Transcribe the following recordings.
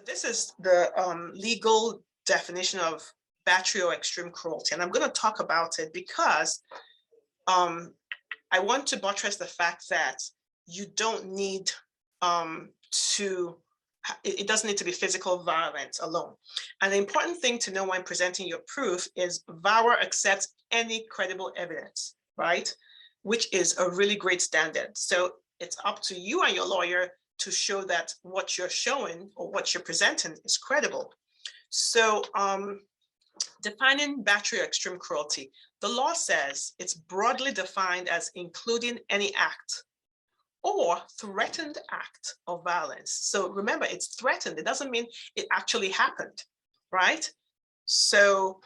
This is the legal definition of battery or extreme cruelty, and I'm going to talk about it because I want to buttress the fact that you don't need it doesn't need to be physical violence alone. And the important thing to know when presenting your proof is VAWA accepts any credible evidence, right? Which is a really great standard. So it's up to you and your lawyer to show that what you're showing or what you're presenting is credible. So defining battery or extreme cruelty, the law says it's broadly defined as including any act or threatened act of violence. So remember, it's threatened. It doesn't mean it actually happened, right? So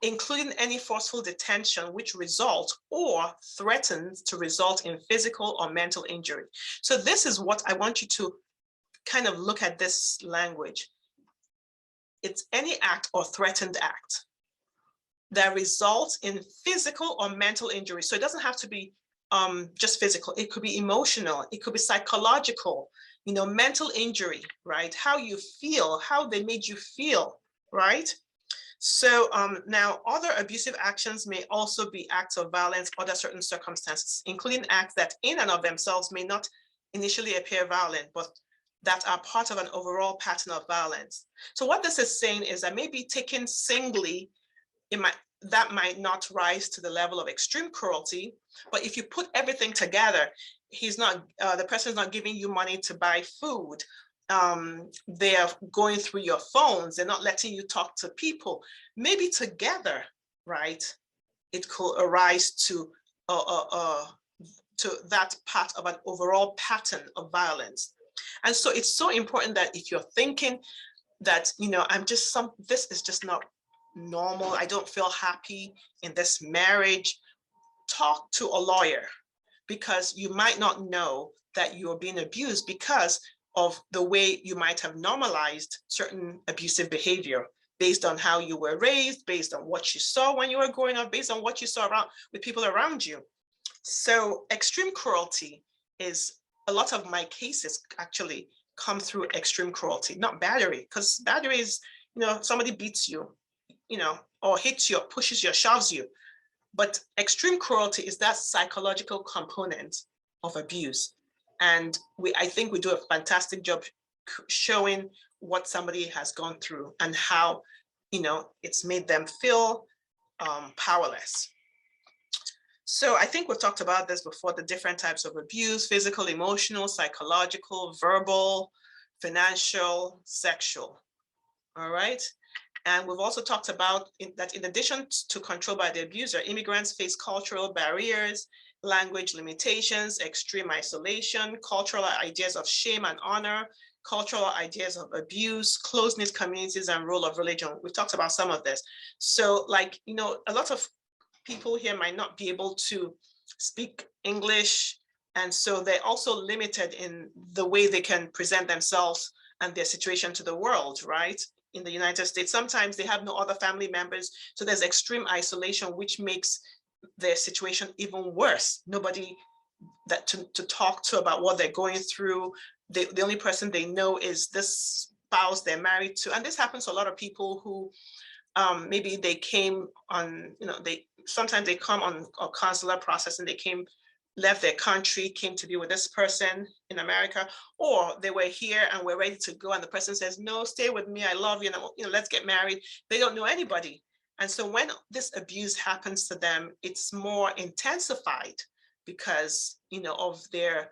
including any forceful detention which results or threatens to result in physical or mental injury. So this is what I want you to kind of look at this language. It's any act or threatened act that results in physical or mental injury. So it doesn't have to be just physical. It could be emotional. It could be psychological, mental injury, right? How you feel, how they made you feel, right? So now other abusive actions may also be acts of violence under certain circumstances, including acts that in and of themselves may not initially appear violent, but that are part of an overall pattern of violence. So what this is saying is that maybe taken singly, that might not rise to the level of extreme cruelty, but if you put everything together, the person is not giving you money to buy food. They're going through your phones. They're not letting you talk to people. Maybe together, right? It could arise to that part of an overall pattern of violence. And so it's so important that if you're thinking that, this is just not normal, I don't feel happy in this marriage, talk to a lawyer, because you might not know that you're being abused because of the way you might have normalized certain abusive behavior based on how you were raised, based on what you saw when you were growing up, based on what you saw with people around you. So extreme cruelty is, a lot of my cases actually come through extreme cruelty, not battery, because battery is, somebody beats you, or hits you, or pushes you, or shoves you. But extreme cruelty is that psychological component of abuse. And I think we do a fantastic job showing what somebody has gone through and how, it's made them feel powerless. So I think we've talked about this before, the different types of abuse: physical, emotional, psychological, verbal, financial, sexual. All right. And we've also talked about that in addition to control by the abuser, immigrants face cultural barriers, language limitations, extreme isolation, cultural ideas of shame and honor, cultural ideas of abuse, close-knit communities, and role of religion. We've talked about some of this. So a lot of people here might not be able to speak English. And so they're also limited in the way they can present themselves and their situation to the world, right? In the United States, sometimes they have no other family members. So there's extreme isolation, which makes their situation even worse. Nobody to talk to about what they're going through. The only person they know is this spouse they're married to. And this happens to a lot of people who maybe they came on, sometimes they come on a consular process and they left their country, came to be with this person in America, or they were here and were ready to go, and the person says, no, stay with me, I love you, and let's get married. They don't know anybody. And so when this abuse happens to them, it's more intensified because, of their,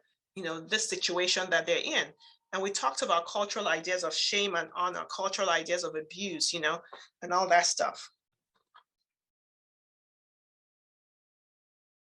this situation that they're in. And we talked about cultural ideas of shame and honor, cultural ideas of abuse, and all that stuff.